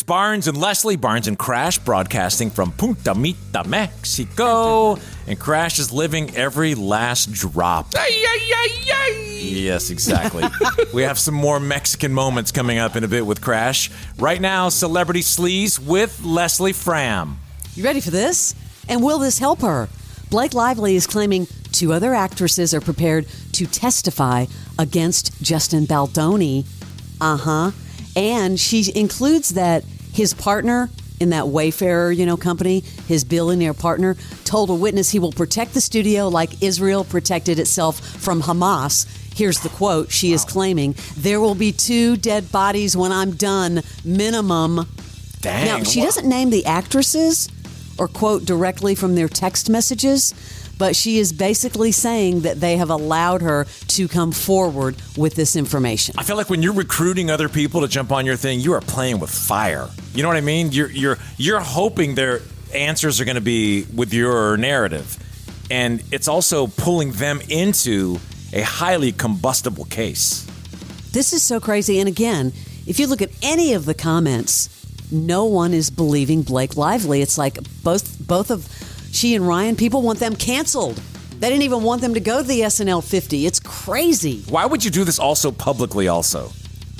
Barnes and Leslie. Barnes and Crash broadcasting from Punta Mita, Mexico. And Crash is living every last drop. Yes, exactly. We have some more Mexican moments coming up in a bit with Crash. Right now, Celebrity Sleaze with Leslie Fram. You ready for this? And will this help her? Blake Lively is claiming 2 other actresses are prepared to testify against Justin Baldoni. And she includes that his partner in that Wayfarer, company, his billionaire partner, told a witness he will protect the studio like Israel protected itself from Hamas. Here's the quote. She is claiming, there will be 2 dead bodies when I'm done, minimum. Dang. Now, she doesn't name the actresses or quote directly from their text messages, but she is basically saying that they have allowed her to come forward with this information. I feel like when you're recruiting other people to jump on your thing, you are playing with fire. You know what I mean? You're hoping their answers are going to be with your narrative. And it's also pulling them into a highly combustible case. This is so crazy. And again, if you look at any of the comments, no one is believing Blake Lively. It's like both of she and Ryan, people want them canceled. They didn't even want them to go to the SNL 50. It's crazy. Why would you do this also publicly also?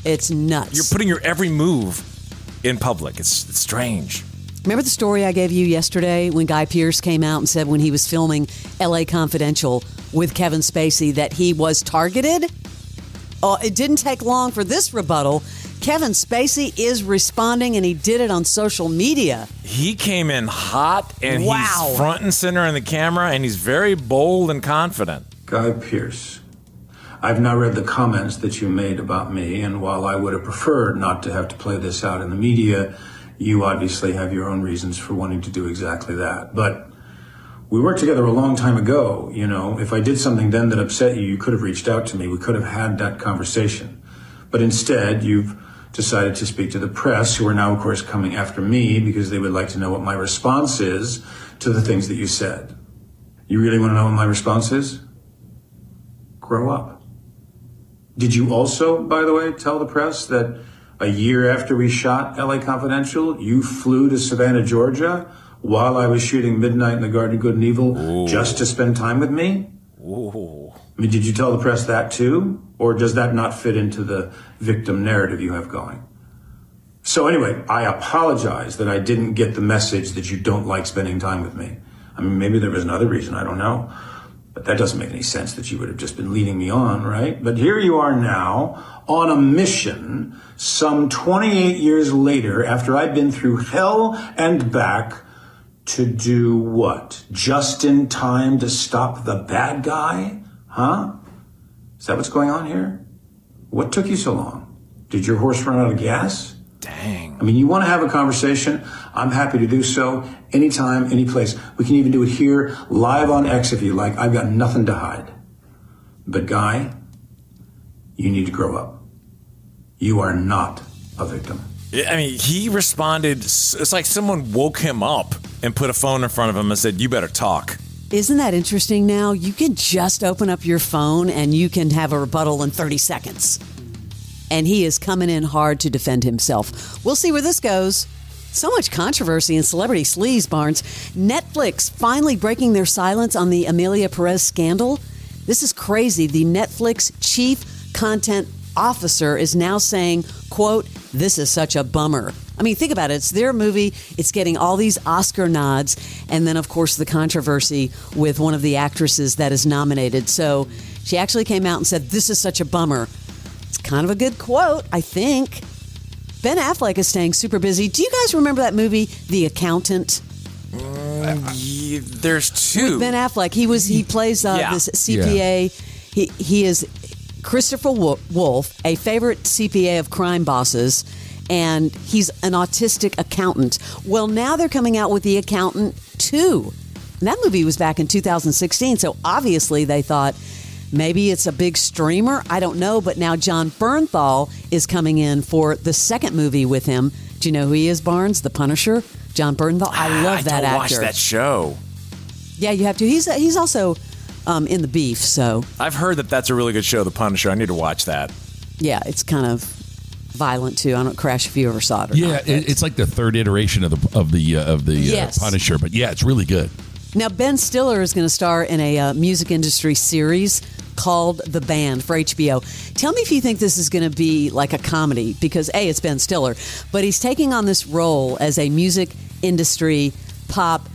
It's nuts. You're putting your every move in public. It's strange. Remember the story I gave you yesterday when Guy Pearce came out and said when he was filming LA Confidential with Kevin Spacey that he was targeted? Oh, it didn't take long for this rebuttal. Kevin Spacey is responding, and he did it on social media. He came in hot, and he's front and center in the camera, and he's very bold and confident. Guy Pearce, I've now read the comments that you made about me, and while I would have preferred not to have to play this out in the media, you obviously have your own reasons for wanting to do exactly that. But we worked together a long time ago. If I did something then that upset you, you could have reached out to me. We could have had that conversation. But instead, you've decided to speak to the press, who are now, of course, coming after me because they would like to know what my response is to the things that you said. You really want to know what my response is? Grow up. Did you also, by the way, tell the press that a year after we shot LA Confidential, you flew to Savannah, Georgia, while I was shooting Midnight in the Garden of Good and Evil, just to spend time with me? Ooh. I mean, did you tell the press that too? Or does that not fit into the victim narrative you have going? So anyway, I apologize that I didn't get the message that you don't like spending time with me. I mean, maybe there was another reason, I don't know. But that doesn't make any sense that you would have just been leading me on, right? But here you are now on a mission some 28 years later after I've been through hell and back to do what? Just in time to stop the bad guy? Huh? Is that what's going on here? What took you so long? Did your horse run out of gas? Dang. I mean, you want to have a conversation? I'm happy to do so anytime, any place. We can even do it here, live on X if you like. I've got nothing to hide. But Guy, you need to grow up. You are not a victim. I mean, he responded, it's like someone woke him up and put a phone in front of him and said, you better talk. Isn't that interesting now? You can just open up your phone and you can have a rebuttal in 30 seconds. And he is coming in hard to defend himself. We'll see where this goes. So much controversy in celebrity sleaze, Barnes. Netflix finally breaking their silence on the Amelia Perez scandal. This is crazy. The Netflix chief content officer is now saying, quote, this is such a bummer. I mean, think about it. It's their movie. It's getting all these Oscar nods. And then, of course, the controversy with one of the actresses that is nominated. So she actually came out and said, this is such a bummer. It's kind of a good quote, I think. Ben Affleck is staying super busy. Do you guys remember that movie, The Accountant? There's two. With Ben Affleck. He plays this CPA. Yeah. He is Christopher Wolf, a favorite CPA of crime bosses, and he's an autistic accountant. Well, now they're coming out with The Accountant 2. And that movie was back in 2016, so obviously they thought maybe it's a big streamer. I don't know, but now Jon Bernthal is coming in for the second movie with him. Do you know who he is, Barnes? The Punisher? Jon Bernthal? I love that actor. I watch that show. Yeah, you have to. He's also in The Beef, so. I've heard that that's a really good show, The Punisher. I need to watch that. Yeah, it's kind of violent too. I don't Crash if you ever saw it. Or Yeah, not, it's like the third iteration of the Yes. Punisher, but yeah, it's really good. Now, Ben Stiller is going to star in a music industry series called The Band for HBO. Tell me if you think this is going to be like a comedy, because A, it's Ben Stiller, but he's taking on this role as a music industry pop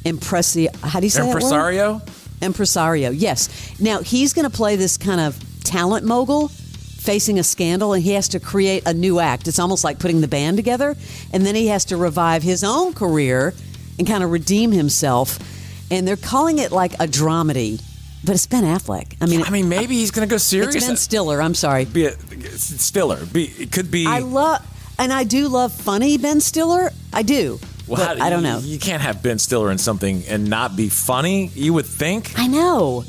impresario. How do you say Impresario? that word? Impresario, yes. Now, he's going to play this kind of talent mogul facing a scandal, and he has to create a new act. It's almost like putting the band together, and then he has to revive his own career and kind of redeem himself. And they're calling it like a dramedy, but it's Ben Affleck. I mean, maybe he's going to go serious. It's Ben Stiller. I'm sorry. It could be. I do love funny Ben Stiller. I do. Well, but I don't know. You can't have Ben Stiller in something and not be funny, you would think. I know.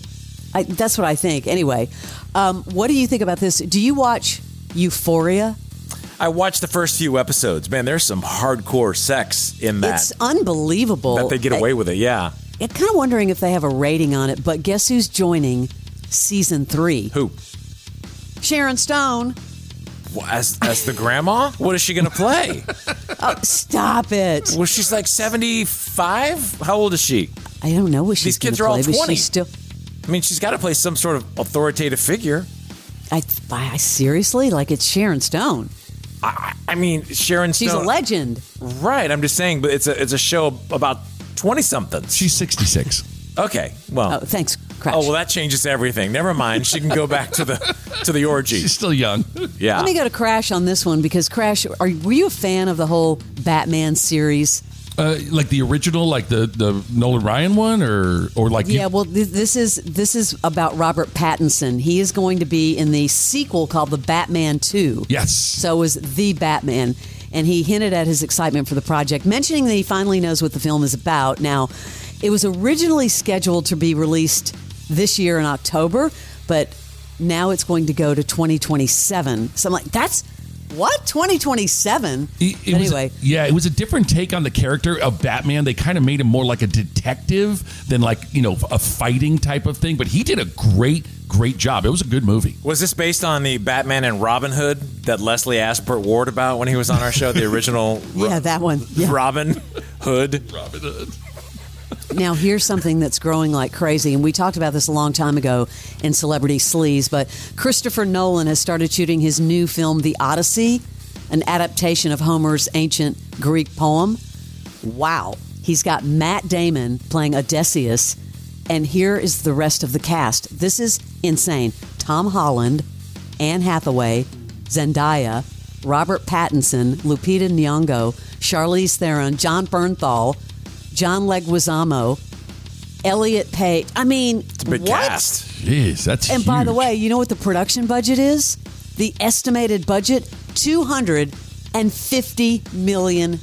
That's what I think. Anyway, what do you think about this? Do you watch Euphoria? I watched the first few episodes. Man, there's some hardcore sex in that. It's unbelievable. That they get away with it, yeah. I'm kind of wondering if they have a rating on it, but guess who's joining season 3? Who? Sharon Stone. As the grandma? What is she going to play? Oh, stop it. Well, she's like 75? How old is she? I don't know what she's These kids gonna are all play, 20. But she's still... I mean, she's got to play some sort of authoritative figure. I seriously? Like, it's Sharon Stone. I mean, Sharon Stone. She's a legend. Right, I'm just saying, but it's a show about 20-somethings. She's 66. Okay, well. Oh, thanks, Crash. Oh, well, that changes everything. Never mind. She can go back to the orgy. She's still young. Yeah. Let me go to Crash on this one, because Crash, were you a fan of the whole Batman series? Like the original, like the Nolan Ryan one, or like Well, this is about Robert Pattinson. He is going to be in the sequel called The Batman 2. Yes. So it was The Batman, and he hinted at his excitement for the project, mentioning that he finally knows what the film is about. Now, it was originally scheduled to be released this year in October, but now it's going to go to 2027. So I'm like, that's... What? 2027? Anyway. It was a different take on the character of Batman. They kind of made him more like a detective than like, a fighting type of thing. But he did a great job. It was a good movie. Was this based on the Batman and Robin Hood that Leslie asked Burt Ward about when he was on our show? The original that one. Yeah. Robin Hood. Now, here's something that's growing like crazy, and we talked about this a long time ago in Celebrity Sleaze, but Christopher Nolan has started shooting his new film, The Odyssey, an adaptation of Homer's ancient Greek poem. Wow. He's got Matt Damon playing Odysseus, and here is the rest of the cast. This is insane. Tom Holland, Anne Hathaway, Zendaya, Robert Pattinson, Lupita Nyong'o, Charlize Theron, Jon Bernthal, John Leguizamo, Elliot Page. I mean, it's a big what? cast. Jeez, that's And huge. by the way, you know what the production budget is? The estimated budget, $250 million,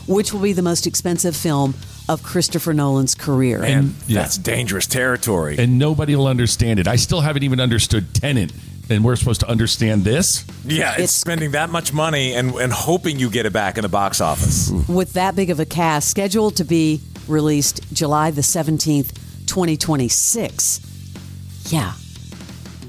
which will be the most expensive film of Christopher Nolan's career. Man, that's dangerous territory. And nobody will understand it. I still haven't even understood Tenet, and we're supposed to understand this? Yeah, it's spending that much money and hoping you get it back in the box office. With that big of a cast, scheduled to be released July the 17th, 2026. Yeah.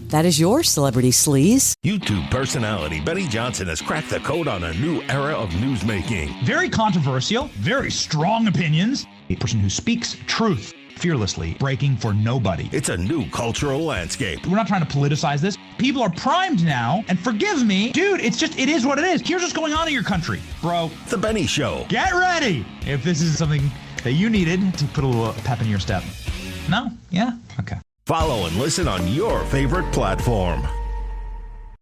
That is your Celebrity Sleaze. YouTube personality Benny Johnson has cracked the code on a new era of newsmaking. Very controversial, very strong opinions. A person who speaks truth fearlessly, breaking for nobody. It's a new cultural landscape. We're not trying to politicize this. People are primed now, and forgive me, dude, it is what it is. Here's what's going on in your country, bro. The Benny Show. Get ready if this is something that you needed to put a little pep in your step. No? Yeah? Okay. Follow and listen on your favorite platform.